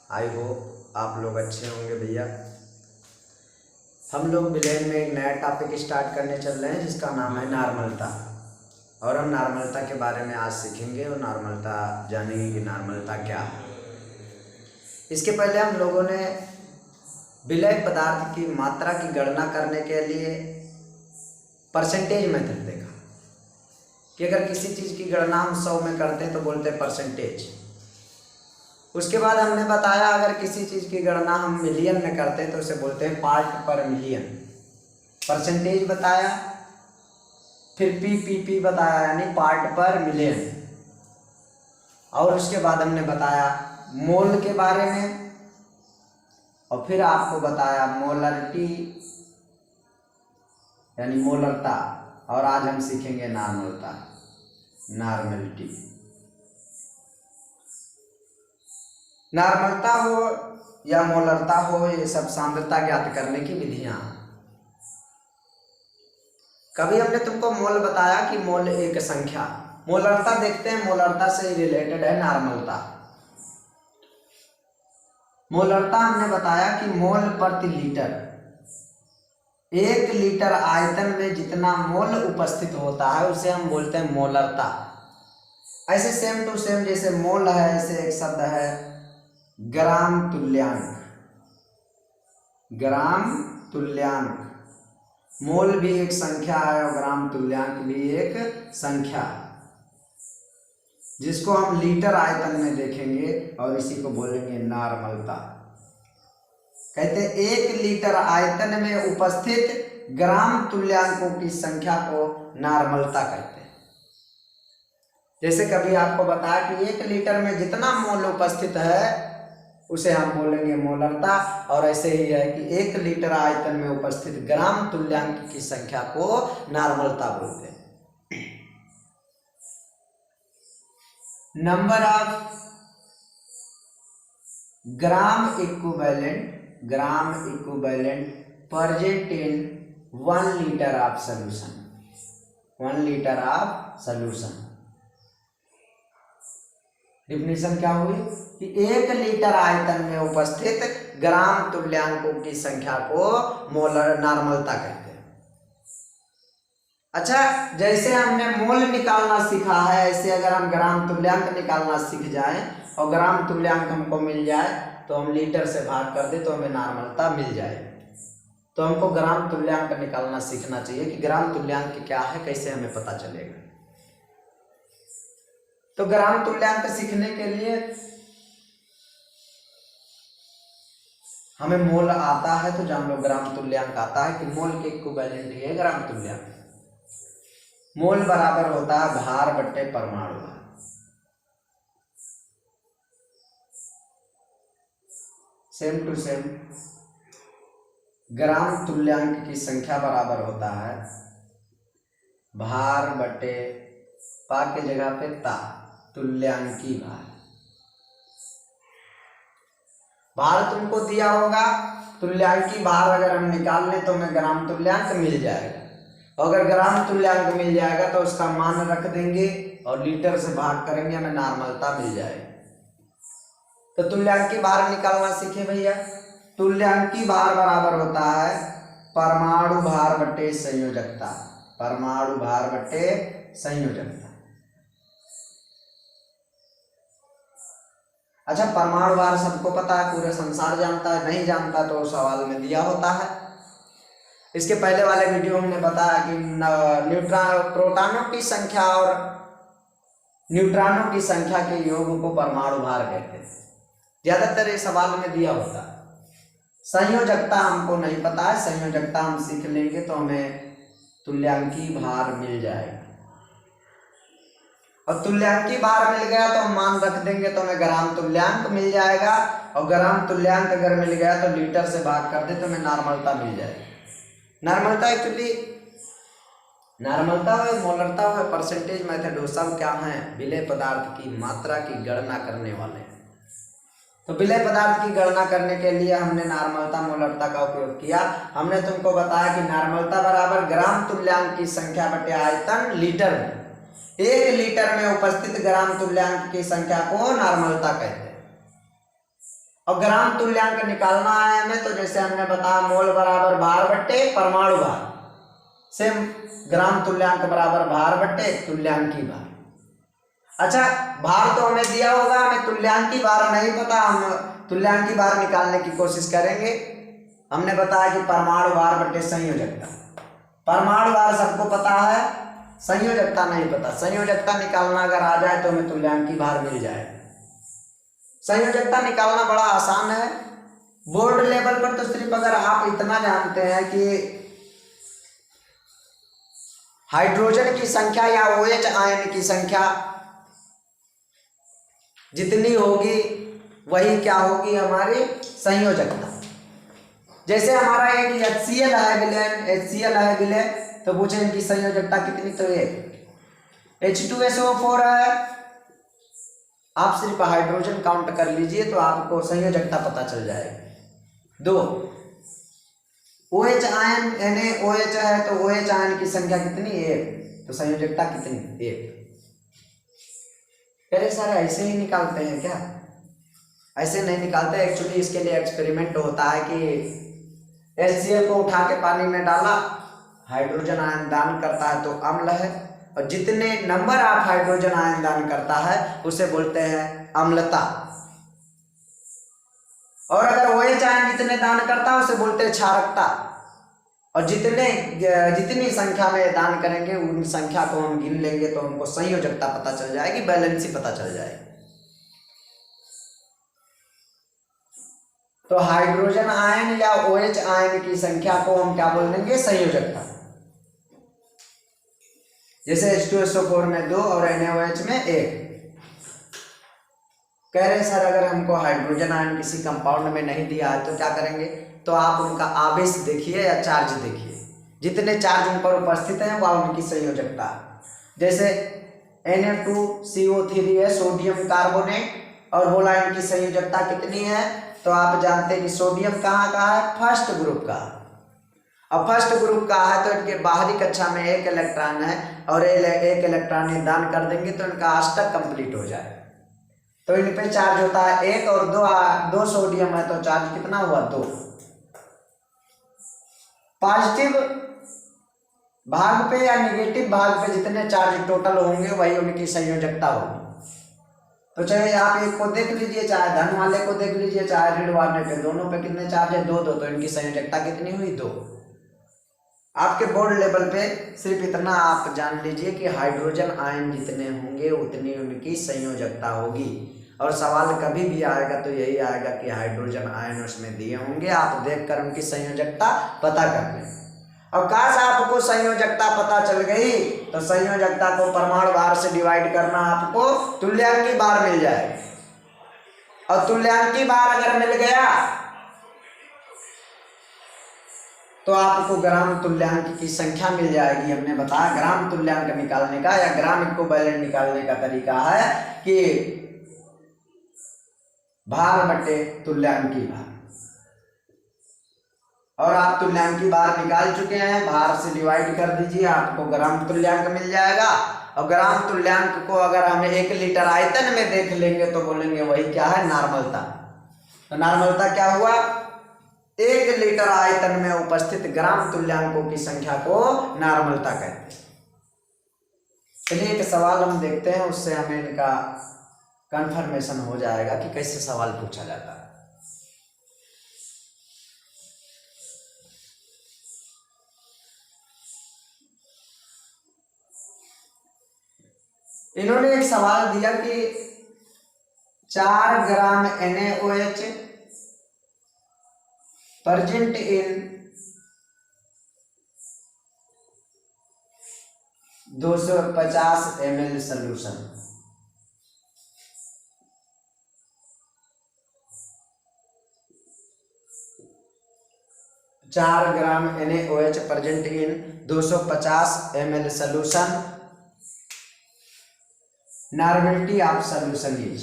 I hope आप लोग अच्छे होंगे भैया। हम लोग विलेन में एक नया टॉपिक स्टार्ट करने चल रहे हैं जिसका नाम है नॉर्मलता। और हम नॉर्मलता के बारे में आज सीखेंगे और नॉर्मलता जानेंगे कि नॉर्मलता क्या है। इसके पहले हम लोगों ने विलय पदार्थ की मात्रा की गणना करने के लिए परसेंटेज मेथड देखा कि अगर किसी चीज़ की गणना हम 100 में करते हैं तो बोलते हैं परसेंटेज। उसके बाद हमने बताया अगर किसी चीज़ की गणना हम मिलियन में करते हैं तो उसे बोलते हैं पार्ट पर मिलियन। परसेंटेज बताया, फिर पी बताया यानी पार्ट पर मिलियन। और उसके बाद हमने बताया मोल के बारे में और फिर आपको बताया मोलरिटी यानी मोलरता। और आज हम सीखेंगे नॉर्मलता, नॉर्मलिटी। नॉर्मलता हो या मोलरता हो, ये सब सांद्रता ज्ञात करने की विधियां हैं। कभी हमने तुमको मोल बताया कि मोल एक संख्या। मोलरता देखते हैं, मोलरता से रिलेटेड है नॉर्मलता। मोलरता हमने बताया कि मोल प्रति लीटर, 1 लीटर आयतन में जितना मोल उपस्थित होता है उसे हम बोलते हैं मोलरता। ऐसे सेम टू सेम जैसे मोल है ऐसे एक शब्द है ग्राम तुल्यांक। ग्राम तुल्यांक, मोल भी एक संख्या है और ग्राम तुल्यांक भी एक संख्या है जिसको हम लीटर आयतन में देखेंगे और इसी को बोलेंगे नॉर्मलता। कहते 1 लीटर आयतन में उपस्थित ग्राम तुल्यांकों की संख्या को नॉर्मलता कहते हैं। जैसे कभी आपको बताया कि 1 लीटर में जितना मोल उपस्थित है उसे हम बोलेंगे मोलरता। और ऐसे ही है कि 1 लीटर आयतन में उपस्थित ग्राम तुल्यांक की संख्या को नॉर्मलता बोलते हैं। Number of gram equivalent present in 1 litre of solution. 1 litre of solution definition क्या हुई कि 1 लीटर आयतन में उपस्थित ग्राम तुल्यांकों की संख्या को मोलर नॉर्मलता कहते हैं। अच्छा, जैसे हमने मोल निकालना सीखा है ऐसे अगर हम ग्राम तुल्यांक निकालना सीख जाएं और ग्राम तुल्यांक हमको मिल जाए तो हम लीटर से भाग कर दे तो हमें नॉर्मलता मिल जाए। तो हमको ग्राम तुल्यांक निकालना सीखना चाहिए कि ग्राम तुल्यांक क्या है, कैसे हमें पता चलेगा। तो ग्राम तुल्यांक सीखने के लिए हमें मोल आता है तो जान लो ग्राम तुल्यांक आता है कि मोल के इक्विवेलेंट ही है ग्राम तुल्यांक। मोल बराबर होता है भार बट्टे परमाणु भार। सेम टू सेम ग्राम तुल्यांक की संख्या बराबर होता है भार बट्टे पा के जगह पे ता, तुल्यांकी भार। भार तुमको दिया होगा, तुल्यांकी भार अगर हम निकाल लें तो हमें ग्राम तुल्यांक मिल जाएगा। अगर ग्राम तुल्यांक मिल जाएगा तो उसका मान रख देंगे और लीटर से भाग करेंगे, हमें नॉर्मलता मिल जाएगी। तो तुल्यांकी भार निकालना सीखे भैया। तुल्यांकी भार बराबर होता है परमाणु भार बट्टे संयोजकता। परमाणु भार बट्टे संयोजकता। अच्छा, परमाणु भार सबको पता है, पूरे संसार जानता है। नहीं जानता तो सवाल में दिया होता है। इसके पहले वाले वीडियो हमने बताया कि प्रोटॉनों की संख्या और न्यूट्रॉनों की संख्या के योग को परमाणु भार कहते हैं। ज्यादातर ये सवाल में दिया होता है। संयोजकता हमको नहीं पता है, संयोजकता हम सीख लेंगे तो हमें तुल्यांकी भार मिल जाएगा। और तुल्यांकी भार मिल गया तो हम मान रख देंगे तो हमें ग्राम तुल्यांक मिल जाएगा। और ग्राम तुल्यांक अगर मिल गया तो लीटर से भाग कर दे तो हमें नॉर्मलता मिल जाएगी। नॉर्मलता एक्चुअली नॉर्मलता हो, मोलरता हो, परसेंटेज मेथड हो, सब क्या है विलय पदार्थ की मात्रा की गणना करने वाले। तो विलय पदार्थ की गणना करने के लिए हमने नॉर्मलता मोलरता का उपयोग किया। हमने तुमको बताया कि नॉर्मलता बराबर ग्राम तुल्यांक की संख्या बटे आयतन लीटर में। 1 लीटर में उपस्थित ग्राम तुल्यांक की संख्या को नॉर्मलता कहते हैं। और ग्राम तुल्यांक निकालना है हमें, तो जैसे हमने बताया मोल बराबर भार बट्टे परमाणु भार, सेम ग्राम तुल्यांक बराबर भार बट्टे तुल्यांकी भार। अच्छा, भार तो हमें दिया होगा, हमें तुल्यांकी भार नहीं पता, हम तुल्यांकी भार निकालने की कोशिश करेंगे। हमने बताया कि परमाणु भार बट्टे संयोजकता, परमाणु भार सबको पता है, संयोजकता नहीं पता। संयोजकता निकालना अगर आ जाए तो हमें तुल्यांकी भार मिल जाए। संयोजकता निकालना बड़ा आसान है। बोर्ड लेवल पर तो सिर्फ अगर आप इतना जानते हैं कि हाइड्रोजन की संख्या या OH आयन की संख्या जितनी होगी वही क्या होगी, हमारी संयोजकता। जैसे हमारा एक HCl है विलेन, HCl है विलेन, तो पूछे इनकी संयोजकता कितनी, तो ये H2SO4 है। आप सिर्फ हाइड्रोजन काउंट कर लीजिए तो आपको संयोजकता पता चल जाएगी। 2 OH आयन NaOH है, तो OH आयन की संख्या कितनी, 1, तो संयोजकता कितनी, 1। अरे सर ऐसे ही निकालते हैं क्या? ऐसे नहीं निकालते। एक्चुअली इसके लिए एक्सपेरिमेंट होता है कि HCl को उठा के पानी में डाला, हाइड्रोजन आयन दान करता है तो अम्ल है, और जितने नंबर आप हाइड्रोजन आयन दान करता है उसे बोलते हैं अम्लता। और अगर OH आयन जितने दान करता है उसे बोलते हैं क्षारकता। और जितनी संख्या में दान करेंगे उन संख्या को हम गिन लेंगे तो हमको संयोजकता पता चल जाएगी, बैलेंसी पता चल जाएगी। तो हाइड्रोजन आयन या OH आयन की संख्या को हम क्या बोल देंगे, संयोजकता। जैसे H2SO4 में 2 और NaOH में 1। कह रहे सर अगर हमको हाइड्रोजन आयन किसी कंपाउंड में नहीं दिया है तो क्या करेंगे, तो आप उनका आवेश देखिए या चार्ज देखिए, जितने चार्ज उन पर उपस्थित हैं वह उनकी संयोजकता। जैसे Na2CO3 है सोडियम कार्बोनेट, और बोला इनकी संयोजकता कितनी है, तो आप जानते हैं कि सोडियम कहाँ का है, फर्स्ट ग्रुप का। अब फर्स्ट ग्रुप का है तो इनके बाहरी कक्षा में 1 इलेक्ट्रॉन है, और 1 इलेक्ट्रॉन ये दान कर देंगे तो इनका अष्टक कंप्लीट हो जाए। तो इन पे चार्ज होता है 1 और 2 सोडियम है तो चार्ज कितना हुआ, 2। पॉजिटिव भाग पे या नेगेटिव भाग पे जितने चार्ज टोटल होंगे वही उनकी संयोजकता होगी। तो चाहे आप एक को देख लीजिए, चाहे धन वाले को देख लीजिए, चाहे ऋण वाले पे, दोनों पे कितने चार्ज है, 2 2, तो इनकी संयोजकता कितनी हुई, 2। आपके बोर्ड लेवल पे सिर्फ इतना आप जान लीजिए कि हाइड्रोजन आयन जितने होंगे उतनी उनकी संयोजकता होगी। और सवाल कभी भी आएगा तो यही आएगा कि हाइड्रोजन आयन उसमें दिए होंगे, आप देखकर उनकी संयोजकता पता कर लें। अब काश आपको संयोजकता पता चल गई तो संयोजकता को परमाणु भार से डिवाइड करना, आपको तुल्यांकी भार मिल जाएगी। और तुल्यांकी भार अगर मिल गया तो आपको ग्राम तुल्यांक की संख्या मिल जाएगी। हमने बताया ग्राम तुल्यांक निकालने का या ग्राम इक्विवेलेंट निकालने का तरीका है कि भार बटे तुल्यांकी भार। और आप तुल्यांकी भार निकाल चुके हैं, भार से डिवाइड कर दीजिए, आपको ग्राम तुल्यांक मिल जाएगा। और ग्राम तुल्यांक को अगर हम 1 लीटर आयतन में देख लेंगे तो बोलेंगे वही क्या है, नार्मलता। तो नार्मलता क्या हुआ, 1 लीटर आयतन में उपस्थित ग्राम तुल्यांकों की संख्या को नार्मलता कहते हैं। चलिए एक सवाल हम देखते हैं, उससे हमें इनका कंफर्मेशन हो जाएगा कि कैसे सवाल पूछा जाता है। इन्होंने एक सवाल दिया कि 4 ग्राम NaOH present in 250 ml solution। चार ग्राम NaOH present in 250 ml solution, normality of solution is.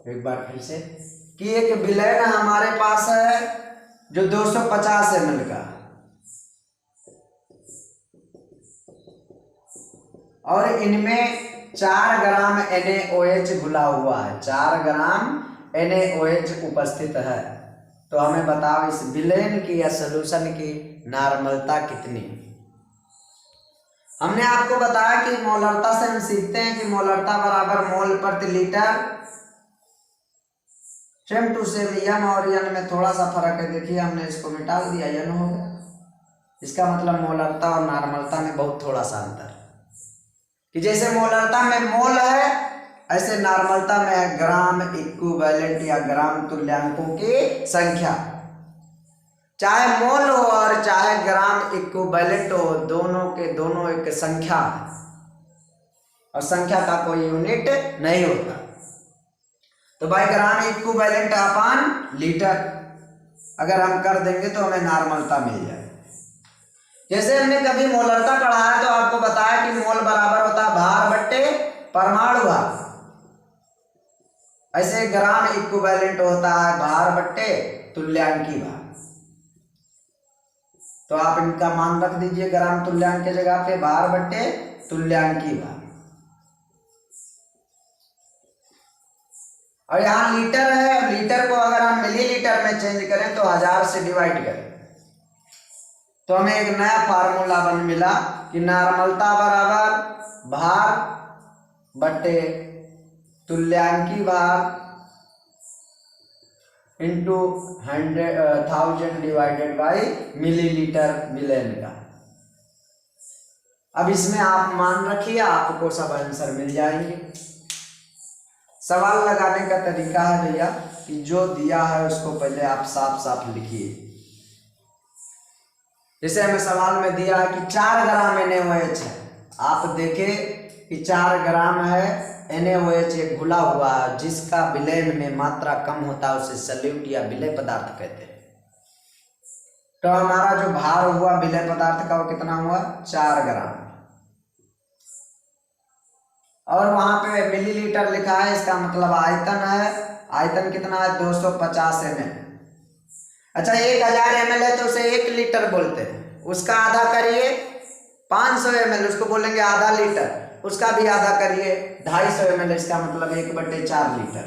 एक बार फिर से कि एक विलयन हमारे पास है जो 250 ml का, और इनमें 4 ग्राम NaOH घुला हुआ है, 4 ग्राम NaOH उपस्थित है। तो हमें बताओ इस विलयन की या सॉल्यूशन की नॉर्मलता कितनी। हमने आपको बताया कि मोलरता से हम सीखते हैं कि मोलरता बराबर मोल प्रति लीटर। सेम टू सेम यम और यन में थोड़ा सा फर्क है, देखिए हमने इसको मिटा दिया, यन हो गया। इसका मतलब मोलरता और नॉर्मलता में बहुत थोड़ा सा अंतर कि जैसे मोलरता में मोल है ऐसे नॉर्मलता में है ग्राम इक्विवेलेंट या ग्राम तुल्यांकों की संख्या। चाहे मोल हो और चाहे ग्राम इक्विवेलेंट हो, दोनों के दोनों एक संख्या है और संख्या का कोई यूनिट नहीं होता। तो भाई ग्राम इक्विवेलेंट अपॉन लीटर अगर हम कर देंगे तो हमें नॉर्मलता मिल जाए। जैसे हमने कभी मोलरता पढ़ा है तो आपको बताया कि मोल बराबर होता है भार बट्टे परमाणु भार, ऐसे ग्राम इक्विवेलेंट होता है भार बट्टे तुल्यांकी भार। तो आप इनका मान रख दीजिए ग्राम तुल्यांक की जगह पे भार बट्टे तुल्यांकी भार। और यहाँ लीटर है, लीटर को अगर हम मिलीलीटर में चेंज करें तो 1000 से डिवाइड करें तो हमें एक नया फार्मूला बन मिला कि नॉर्मलता बराबर भार बट्टे तुल्यांकी भार इंटू 1000 डिवाइडेड बाई मिलीलीटर विलयन का। अब इसमें आप मान रखिए, आपको सब आंसर मिल जाएंगे। सवाल लगाने का तरीका है भैया कि जो दिया है उसको पहले आप साफ साफ लिखिए। जैसे हमें सवाल में दिया है कि 4 ग्राम NaOH है, आप देखें कि 4 ग्राम है NaOH एक घुला हुआ है जिसका विलयन में मात्रा कम होता है, उसे सल्यूट या विलय पदार्थ कहते हैं। तो हमारा जो भार हुआ विलय पदार्थ का वो कितना हुआ 4 ग्राम, और वहां पे मिलीलीटर लिखा है, इसका मतलब आयतन है। आयतन कितना है 250 ml। अच्छा 1000 ml है तो उसे 1 लीटर बोलते हैं, उसका आधा करिए 500 ml, उसको बोलेंगे आधा लीटर, उसका भी आधा करिए 250 ml, इसका मतलब 1/4 लीटर।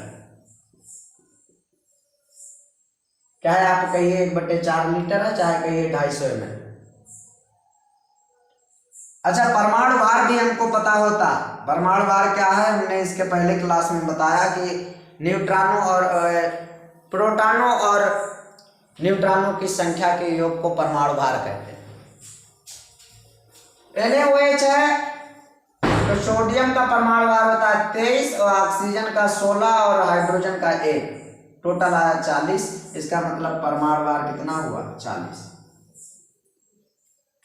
चाहे आप कहिए 1/4 लीटर है, चाहे कहिए 250 ml। अच्छा परमाणु भार भी हमको पता होता। परमाणु भार क्या है, हमने इसके पहले क्लास में बताया कि न्यूट्रॉनों और प्रोटॉनों और न्यूट्रॉनों की संख्या के योग को परमाणु भार कहते हैं। NaOH है तो सोडियम का परमाणु भार होता है 23 और ऑक्सीजन का 16 और हाइड्रोजन का 1, टोटल आया 40। इसका मतलब परमाणु भार कितना हुआ 40।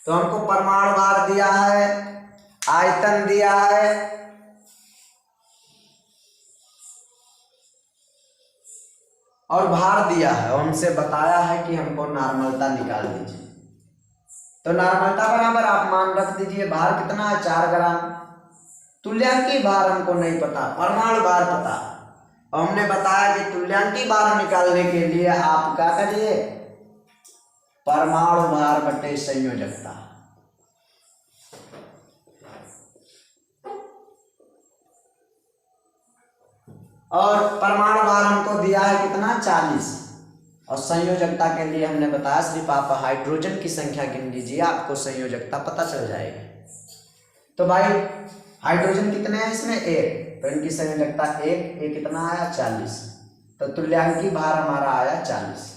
तो हमको परमाणु भार दिया है, आयतन दिया है, और भार दिया है, और हमसे बताया है कि हमको नॉर्मलता निकाल दीजिए। तो नॉर्मलता बराबर आप मान रख दीजिए भार कितना है 4 ग्राम। तुल्यांकी भार हमको नहीं पता, परमाणु भार पता, और हमने बताया कि तुल्यांकी भार निकालने के लिए आप क्या करिए परमाणु भार बटे संयोजकता। और परमाणु भार हमको दिया है कितना 40, और संयोजकता के लिए हमने बताया सिर्फ आप हाइड्रोजन की संख्या गिन लीजिए, आपको संयोजकता पता चल जाएगी। तो भाई हाइड्रोजन कितने हैं इसमें 1, तो इनकी संयोजकता 1, ये कितना आया 40। तो तुल्यांकी भार हमारा आया 40।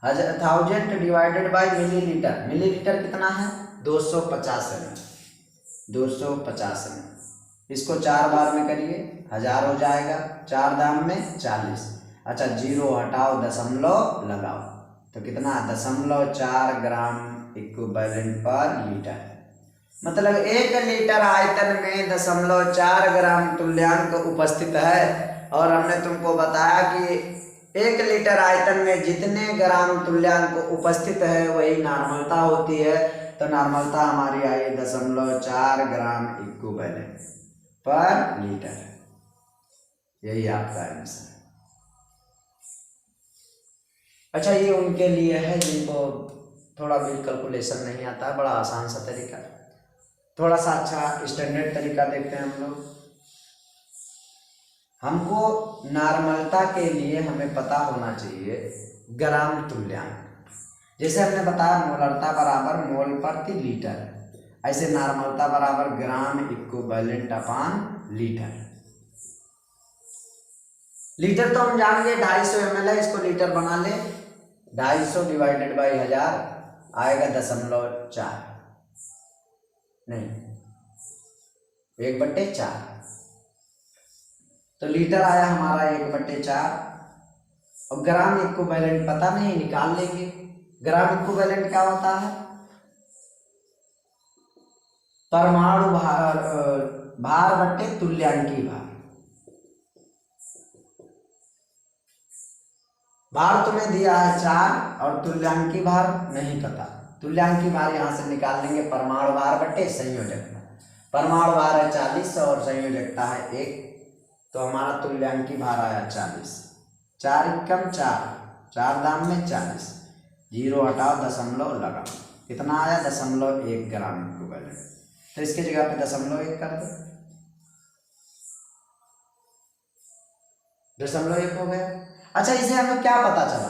1000 डिवाइडेड बाई मिलीलीटर, मिलीलीटर कितना है 250 ml, 250 ml। इसको 4 बार में करिए 1000 हो जाएगा, 4 दाम में 40। अच्छा 0 हटाओ, दशमलव लगाओ, तो कितना 0.4 ग्राम इक्विवेलेंट पर लीटर। मतलब 1 लीटर आयतन में 0.4 ग्राम तुल्यांक उपस्थित है। और हमने तुमको बताया कि 1 लीटर आयतन में जितने ग्राम तुल्यांक उपस्थित है वही नॉर्मलता होती है। तो नॉर्मलता हमारी आई 0.4 ग्राम इक्विवेलेंट पर लीटर। यही आपका आंसर। अच्छा ये उनके लिए है जिनको थोड़ा भी कैलकुलेशन नहीं आता, बड़ा आसान सा तरीका। थोड़ा सा अच्छा स्टैंडर्ड तरीका देखते हैं हम लोग। हमको नॉर्मलता के लिए हमें पता होना चाहिए ग्राम तुल्यांक। जैसे हमने बताया मोलरता बराबर मोल प्रति लीटर, ऐसे नॉर्मलता बराबर ग्राम इक्विवेलेंट अपान लीटर। लीटर तो हम जान गए 250 ml है, इसको लीटर बना ले। 250 डिवाइडेड बाई 1000 आएगा 0.4, नहीं 1/4। तो लीटर आया हमारा 1/4। और ग्राम इक्विवेलेंट पता नहीं, निकाल लेंगे। ग्राम इक्विवेलेंट क्या होता है? परमाणु भार बट्टे तुल्यांकी भार। भार तुम्हें दिया है 4 और तुल्यांकी भार नहीं पता। तुल्यांकी भार यहां से निकाल लेंगे, परमाणु भार बट्टे संयोजकता। परमाणु भार है 40 और संयोजकता है 1, तो हमारा तुल्यांकी भार आया 40। 4 एकम 4, 4 दाम में 40, 0 हटाओ दशमलव लगाओ, कितना आया 0.1 ग्राम इक्विवेलेंट। तो इसकी जगह पे 0.1 कर दो, 0.1 हो गया। अच्छा, इसे हमें क्या पता चला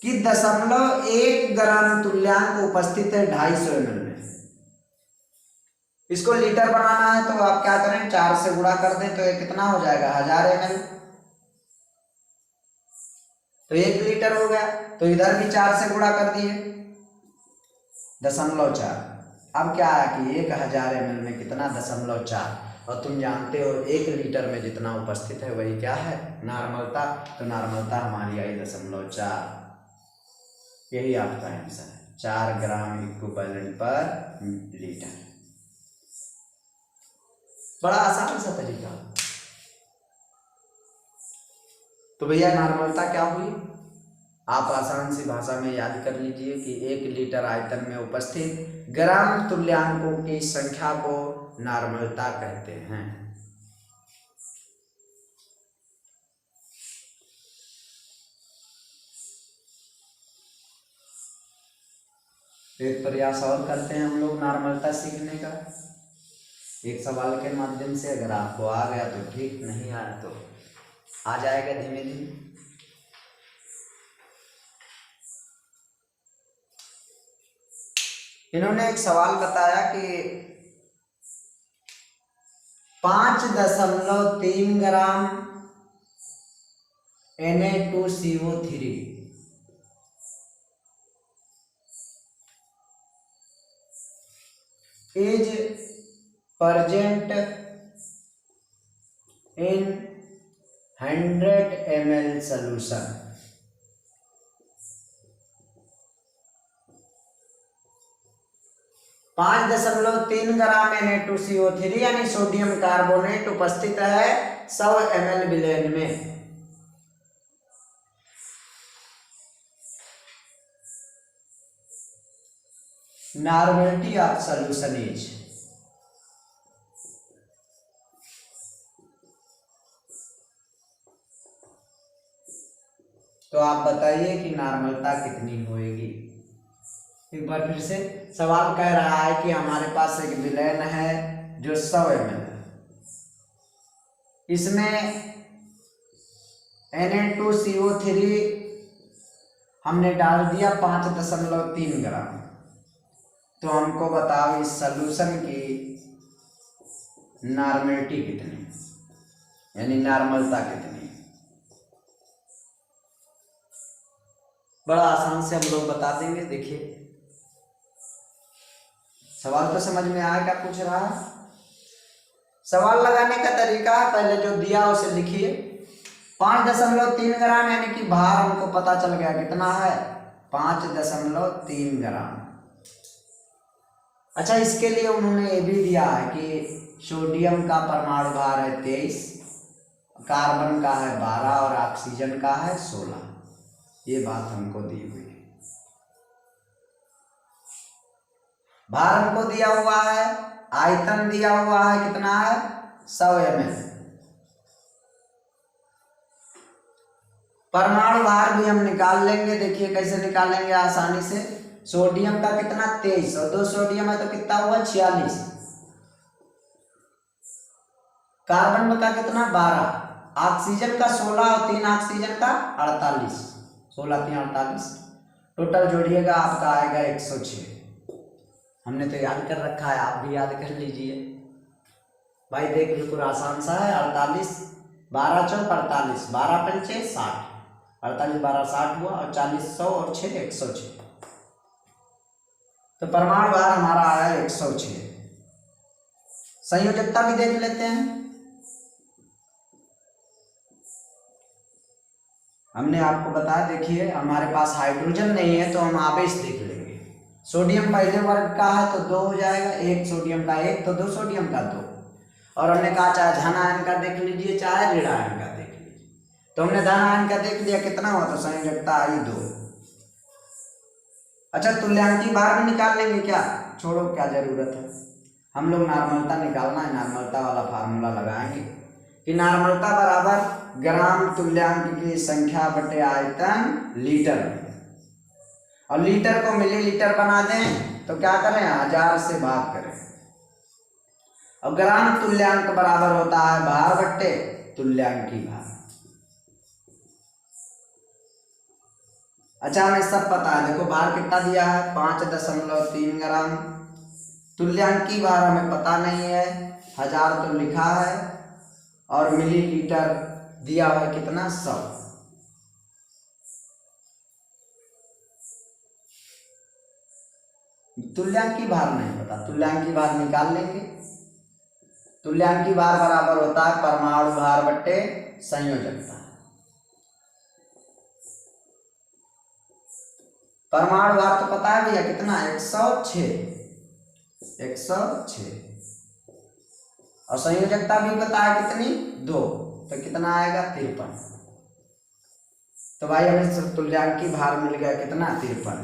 कि 0.1 ग्राम तुल्यांक उपस्थित है 250 ml में। इसको लीटर बनाना है तो आप क्या करें, 4 से गुणा कर दें तो ये कितना हो जाएगा 1000 ml, तो 1 लीटर हो गया। तो इधर भी 4 से गुणा कर दिए 0.4। अब क्या है कि 1000 ml में कितना 0.4, और तुम जानते हो 1 लीटर में जितना उपस्थित है वही क्या है, नॉर्मलता। तो नॉर्मलता हमारी आई 0.4। यही आपका आंसर है, 4 ग्राम इक्विवेलेंट पर लीटर। बड़ा आसान सा तरीका। तो भैया नॉर्मलता क्या हुई, आप आसान सी भाषा में याद कर लीजिए कि 1 लीटर आयतन में उपस्थित ग्राम तुल्यांकों की संख्या को नॉर्मलता कहते हैं। एक प्रयास और करते हैं हम लोग नॉर्मलता सीखने का, एक सवाल के माध्यम से। अगर आपको आ गया तो ठीक, नहीं आया तो आ जाएगा धीमे धीमे। इन्होंने एक सवाल बताया कि 5.3 ग्राम Na2CO3 is present in 100 ml solution। 5.3 gram Na2CO3 यानी सोडियम कार्बोनेट उपस्थित है 100 ml विलेन में। नॉर्मलिटी ऑफ सॉल्यूशन इज, तो आप बताइए कि नॉर्मलता कितनी होएगी। एक बार फिर से सवाल कह रहा है कि हमारे पास एक विलेन है जो 100 ml है, इसमें Na2CO3 हमने डाल दिया 5.3 ग्राम। तो हमको बताओ इस सॉल्यूशन की नॉर्मलिटी कितनी, यानी नॉर्मलता कितनी। बड़ा आसान से हम लोग बता देंगे। देखिए सवाल तो समझ में आया क्या पूछ रहा है। सवाल लगाने का तरीका है, पहले जो दिया उसे लिखिए। 5.3 ग्राम यानी कि भार हमको पता चल गया कितना है, 5.3 ग्राम। अच्छा, इसके लिए उन्होंने ये भी दिया है कि सोडियम का परमाणु भार है 23, कार्बन का है 12 और ऑक्सीजन का है 16। ये बात हमको दी हुई है। भार हमको दिया हुआ है, आयतन दिया हुआ है कितना है 100 ml। परमाणु भार भी हम निकाल लेंगे। देखिए कैसे निकालेंगे आसानी से। सोडियम का कितना 23 और 2 सोडियम है तो कितना हुआ 46। कार्बन का कितना 12, ऑक्सीजन का 16 और 3 ऑक्सीजन का 48, 16 3 48, टोटल जोड़िएगा आपका आएगा 106। हमने तो याद कर रखा है, आप भी याद कर लीजिए भाई, देख बिल्कुल आसान सा है। 48 12 चौक 48, 12 पंचे 60, 48 12 60 हुआ और 40 100 और 6 106, तो परमाणु भार हमारा आया 106। संयोजकता भी देख लेते हैं। हमने आपको बताया, देखिए हमारे पास हाइड्रोजन नहीं है तो हम आवेश देख लेंगे। सोडियम पहले वर्ग का है तो 2 हो जाएगा, 1 सोडियम का 1 तो 2 सोडियम का 2, और हमने कहा चाहे धन आयन का देख लीजिए चाहे ऋण आयन का देख लीजिए, तो हमने धन आयन का देख लिया कितना हुआ, तो संयोजकता आई 2। अच्छा तुल्यांकी भार भी निकाल लेंगे क्या, छोड़ो क्या जरूरत है, हम लोग नॉर्मलता निकालना है, नॉर्मलता वाला फार्मूला लगाएंगे कि नॉर्मलता बराबर ग्राम तुल्यांक की संख्या बटे आयतन लीटर में, और लीटर को मिलीलीटर बना दें तो क्या करें 1000 से भाग करें, और ग्राम तुल्यांक बराबर होता है भार बट्टे तुल्यांकी भार। अच्छा हमें सब पता है, देखो भार कितना दिया है 5.3 ग्राम, तुल्यांकी भार हमें पता नहीं है, 1000 तो लिखा है, और मिलीलीटर दिया हुआ है कितना 100। तुल्यांकी भार नहीं पता, तुल्यांकी भार निकाल लेंगे। तुल्यांकी भार बराबर होता है परमाणु भार बट्टे संयोजकता। परमाणु भार तो पता है भैया कितना 106, 106, और संयोजकता भी पता है कितनी 2, तो कितना आएगा 53। तो भाई हमें तुल्यांकी भार मिल गया कितना 53।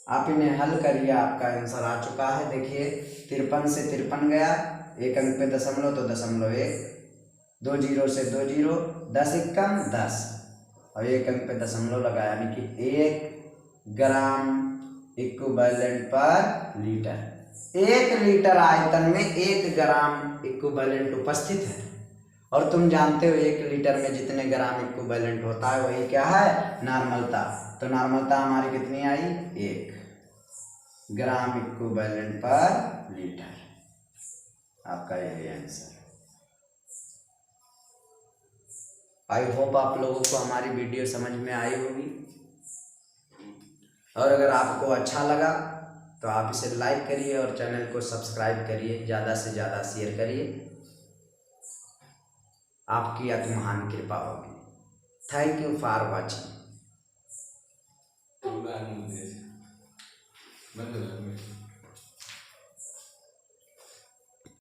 आप इन्हें हल करिए, आपका आंसर आ चुका है। देखिए 53 से 53 गया, एक अंक पे दशमलव तो 0.1, 2 जीरो से 2 जीरो, 10 एकम 10, और एक अंक पे दशमलव लगा, यानी कि 1 ग्राम इक्विवेलेंट पर लीटर। 1 लीटर आयतन में 1 ग्राम इक्विवेलेंट उपस्थित है, और तुम जानते हो 1 लीटर में जितने ग्राम इक्विवेलेंट होता है वही क्या है नॉर्मलता। तो नॉर्मलता हमारी कितनी आई 1 ग्राम इक्विवेलेंट पर लीटर, आपका यही आंसर। आई होप आप लोगों को हमारी वीडियो समझ में आई होगी, और अगर आपको अच्छा लगा तो आप इसे लाइक करिए और चैनल को सब्सक्राइब करिए, ज़्यादा से ज़्यादा शेयर करिए, आपकी अति महान कृपा होगी। Thank you for watching.